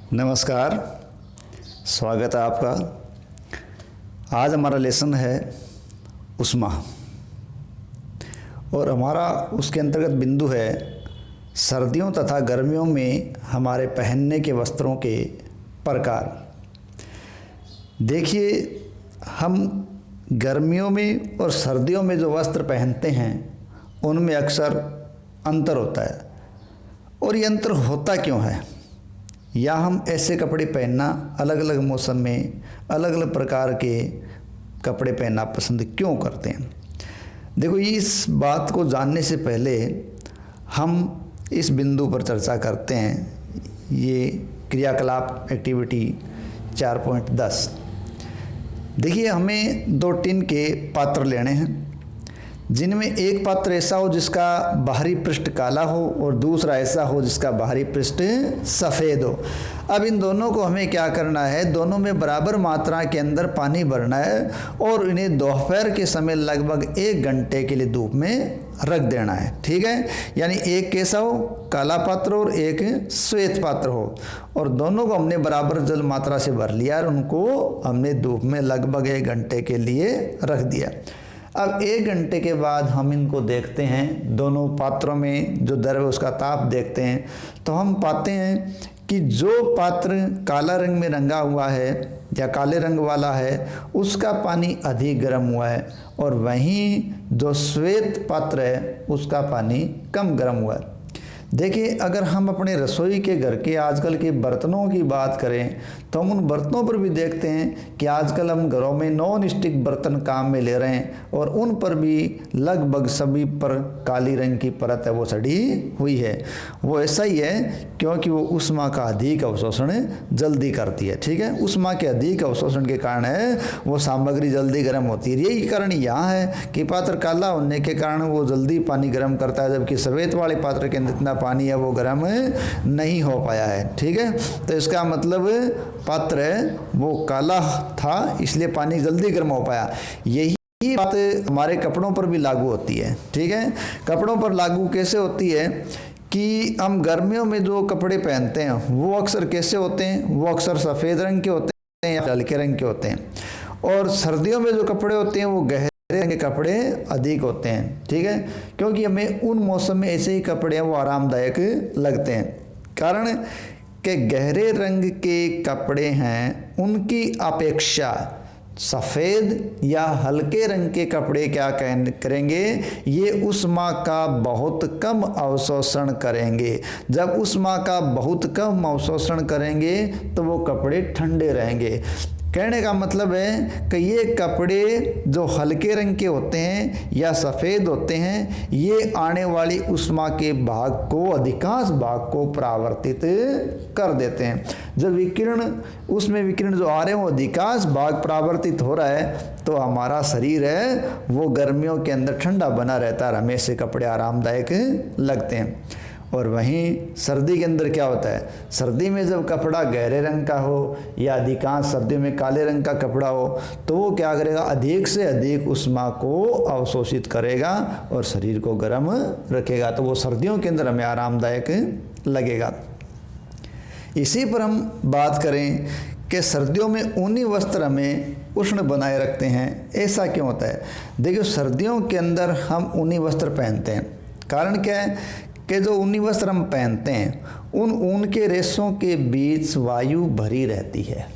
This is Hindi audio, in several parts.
नमस्कार, स्वागत है आपका। आज हमारा लेसन है उष्मा और हमारा उसके अंतर्गत बिंदु है सर्दियों तथा गर्मियों में हमारे पहनने के वस्त्रों के प्रकार। देखिए, हम गर्मियों में और सर्दियों में जो वस्त्र पहनते हैं उनमें अक्सर अंतर होता है। और ये अंतर होता क्यों है, या हम ऐसे कपड़े पहनना अलग अलग मौसम में अलग अलग प्रकार के कपड़े पहनना पसंद क्यों करते हैं। देखो, इस बात को जानने से पहले हम इस बिंदु पर चर्चा करते हैं। ये क्रियाकलाप एक्टिविटी 4.10। देखिए, हमें 2 टिन के पात्र लेने हैं, जिनमें एक पात्र ऐसा हो जिसका बाहरी पृष्ठ काला हो और दूसरा ऐसा हो जिसका बाहरी पृष्ठ सफ़ेद हो। अब इन दोनों को हमें क्या करना है, दोनों में बराबर मात्रा के अंदर पानी भरना है और इन्हें दोपहर के समय लगभग 1 घंटे के लिए धूप में रख देना है। ठीक है, यानी एक कैसा हो, काला पात्र और एक श्वेत पात्र हो, और दोनों को हमने बराबर जल मात्रा से भर लिया और उनको हमने धूप में लगभग 1 घंटे के लिए रख दिया। अब 1 घंटे के बाद हम इनको देखते हैं, दोनों पात्रों में जो द्रव है उसका ताप देखते हैं, तो हम पाते हैं कि जो पात्र काला रंग में रंगा हुआ है या काले रंग वाला है उसका पानी अधिक गर्म हुआ है, और वहीं जो श्वेत पात्र है उसका पानी कम गर्म हुआ है। देखिए, अगर हम अपने रसोई के घर के आजकल के बर्तनों की बात करें तो हम उन बर्तनों पर भी देखते हैं कि आजकल हम घरों में नॉन स्टिक बर्तन काम में ले रहे हैं और उन पर भी लगभग सभी पर काली रंग की परत है वो सड़ी हुई है। वो ऐसा ही है क्योंकि वो ऊष्मा का अधिक अवशोषण जल्दी करती है। ठीक है, ऊष्मा के अधिक अवशोषण के कारण है वो सामग्री जल्दी गर्म होती है। यही कारण यहाँ है कि पात्र काला होने के कारण वो जल्दी पानी गर्म करता है, जबकि सफ़ेद वाले पात्र के अंदर इतना पानी है वो गर्म नहीं हो पाया है। ठीक है, तो इसका मतलब पात्र है वो काला था इसलिए पानी जल्दी गर्म हो पाया। यही बात हमारे कपड़ों पर भी लागू होती है। ठीक है, कपड़ों पर लागू कैसे होती है कि हम गर्मियों में जो कपड़े पहनते हैं वो अक्सर कैसे होते हैं, वो अक्सर सफ़ेद रंग के होते हैं या हल्के रंग के होते हैं, और सर्दियों में जो कपड़े होते हैं वो गहरे रंग के कपड़े अधिक होते हैं। ठीक है, क्योंकि हमें उन मौसम में ऐसे ही कपड़े हैं वो आरामदायक लगते हैं। कारण कि गहरे रंग के कपड़े हैं उनकी अपेक्षा सफ़ेद या हल्के रंग के कपड़े क्या करेंगे, ये ऊष्मा का बहुत कम अवशोषण करेंगे। जब ऊष्मा का बहुत कम अवशोषण करेंगे तो वो कपड़े ठंडे रहेंगे। कहने का मतलब है कि ये कपड़े जो हल्के रंग के होते हैं या सफ़ेद होते हैं ये आने वाली ऊष्मा के भाग को, अधिकांश भाग को परावर्तित कर देते हैं। जब उसमें विकिरण जो आ रहे हैं वो अधिकांश भाग परावर्तित हो रहा है तो हमारा शरीर है वो गर्मियों के अंदर ठंडा बना रहता है, हमें से कपड़े आरामदायक लगते हैं। और वहीं सर्दी के अंदर क्या होता है, सर्दी में जब कपड़ा गहरे रंग का हो या अधिकांश सर्दी में काले रंग का कपड़ा हो तो वो क्या करेगा, अधिक से अधिक ऊष्मा को अवशोषित करेगा और शरीर को गर्म रखेगा, तो वो सर्दियों के अंदर हमें आरामदायक लगेगा। इसी पर हम बात करें कि सर्दियों में ऊनी वस्त्र हमें उष्ण बनाए रखते हैं। ऐसा क्यों होता है? देखिए, सर्दियों के अंदर हम ऊनी वस्त्र पहनते हैं, कारण क्या है कि जो ऊनी वस्त्र हम पहनते हैं उन ऊन के रेशों के बीच वायु भरी रहती है।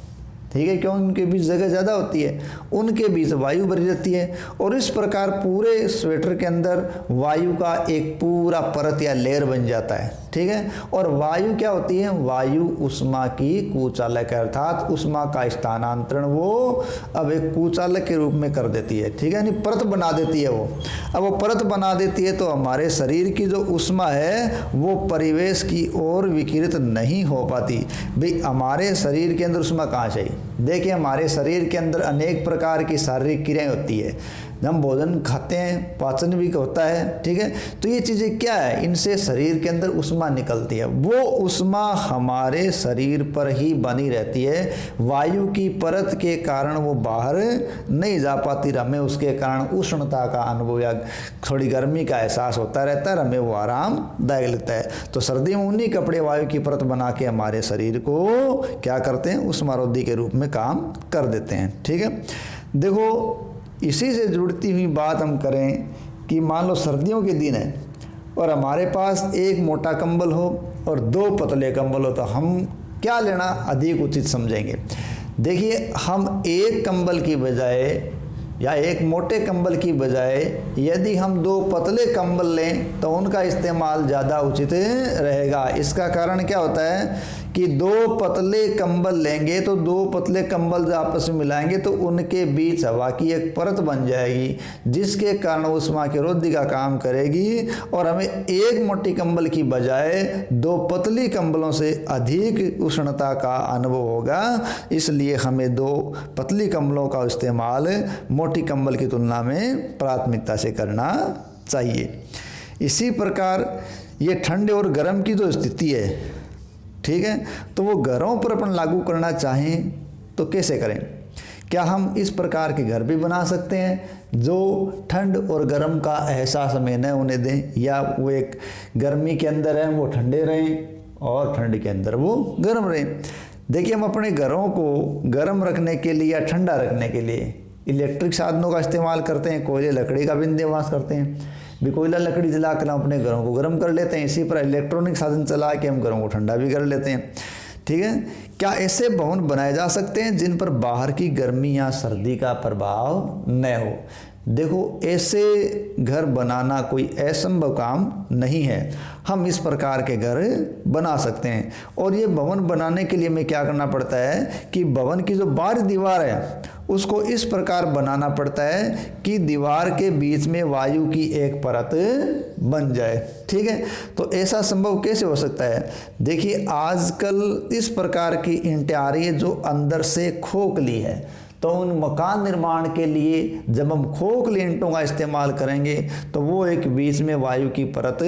ठीक है, क्यों, उनके बीच जगह ज़्यादा होती है, उनके बीच वायु भरी रहती है, और इस प्रकार पूरे स्वेटर के अंदर वायु का एक पूरा परत या लेयर बन जाता है। ठीक है, और वायु क्या होती है, वायु ऊष्मा की कुचालक है, अर्थात ऊष्मा का स्थानांतरण वो अब एक कुचालक के रूप में कर देती है। ठीक है, यानी परत बना देती है वो। अब वो परत बना देती है तो हमारे शरीर की जो ऊष्मा है वो परिवेश की ओर विकिरित नहीं हो पाती। भाई, हमारे शरीर के अंदर ऊष्मा कहाँ चाहिए? देखिए, हमारे शरीर के अंदर अनेक प्रकार की शारीरिक क्रियाएं होती है। जब हम भोजन खाते हैं पाचन भी होता है, ठीक है। तो ये चीज़ें क्या है, इनसे शरीर के अंदर ऊष्मा निकलती है, वो ऊष्मा हमारे शरीर पर ही बनी रहती है, वायु की परत के कारण वो बाहर नहीं जा पाती, हमें उसके कारण उष्णता का अनुभव या थोड़ी गर्मी का एहसास होता रहता है, हमें वो आरामदायक लगता है। तो सर्दी में ऊनी कपड़े वायु की परत बना के हमारे शरीर को क्या करते हैं, ऊष्मारोधी के रूप में काम कर देते हैं, ठीक है। देखो इसी से जुड़ती हुई बात हम करें कि मान लो सर्दियों के दिन है और हमारे पास एक मोटा कंबल हो और 2 पतले कंबल हो, तो हम क्या लेना अधिक उचित समझेंगे। देखिए हम एक कंबल की बजाय या एक मोटे कंबल की बजाय यदि हम 2 पतले कंबल लें तो उनका इस्तेमाल ज़्यादा उचित रहेगा। इसका कारण क्या होता है कि 2 पतले कंबल लेंगे तो 2 पतले कंबल जब आपस में मिलाएंगे तो उनके बीच हवा की एक परत बन जाएगी, जिसके कारण ऊष्मा की रोधी का काम करेगी और हमें एक मोटी कंबल की बजाय 2 पतली कंबलों से अधिक उष्णता का अनुभव होगा। इसलिए हमें 2 पतली कंबलों का इस्तेमाल मोटी कंबल की तुलना में प्राथमिकता से करना चाहिए। इसी प्रकार ये ठंडे और गर्म की जो स्थिति है, ठीक है, तो वो घरों पर अपन लागू करना चाहें तो कैसे करें। क्या हम इस प्रकार के घर भी बना सकते हैं जो ठंड और गर्म का एहसास हमें न होने दें, या वो एक गर्मी के अंदर है वो ठंडे रहें और ठंड के अंदर वो गर्म रहें। देखिए हम अपने घरों को गर्म रखने के लिए या ठंडा रखने के लिए इलेक्ट्रिक साधनों का इस्तेमाल करते हैं, कोयले लकड़ी का भी इस्तेमाल करते हैं। भी कोयला लकड़ी जला कर हम अपने घरों को गर्म कर लेते हैं, इसी पर इलेक्ट्रॉनिक साधन चला के हम घरों को ठंडा भी कर लेते हैं, ठीक है। क्या ऐसे भवन बनाए जा सकते हैं जिन पर बाहर की गर्मी या सर्दी का प्रभाव न हो। देखो ऐसे घर बनाना कोई असंभव काम नहीं है, हम इस प्रकार के घर बना सकते हैं। और ये भवन बनाने के लिए हमें क्या करना पड़ता है कि भवन की जो बाहरी दीवार है उसको इस प्रकार बनाना पड़ता है कि दीवार के बीच में वायु की एक परत बन जाए, ठीक है। तो ऐसा संभव कैसे हो सकता है। देखिए आजकल इस प्रकार की ईंटें आ रही है जो अंदर से खोखली है, तो उन मकान निर्माण के लिए जब हम खोखली ईंटों का इस्तेमाल करेंगे तो वो एक बीच में वायु की परत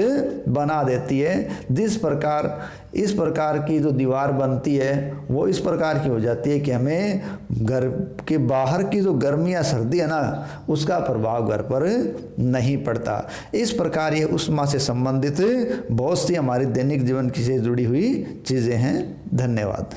बना देती है, जिस प्रकार इस प्रकार की जो दीवार बनती है वो इस प्रकार की हो जाती है कि हमें घर के बाहर की जो गर्मी या सर्दी है ना उसका प्रभाव घर पर नहीं पड़ता। इस प्रकार ये ऊष्मा से संबंधित बहुत सी हमारी दैनिक जीवन की से जुड़ी हुई चीज़ें हैं। धन्यवाद।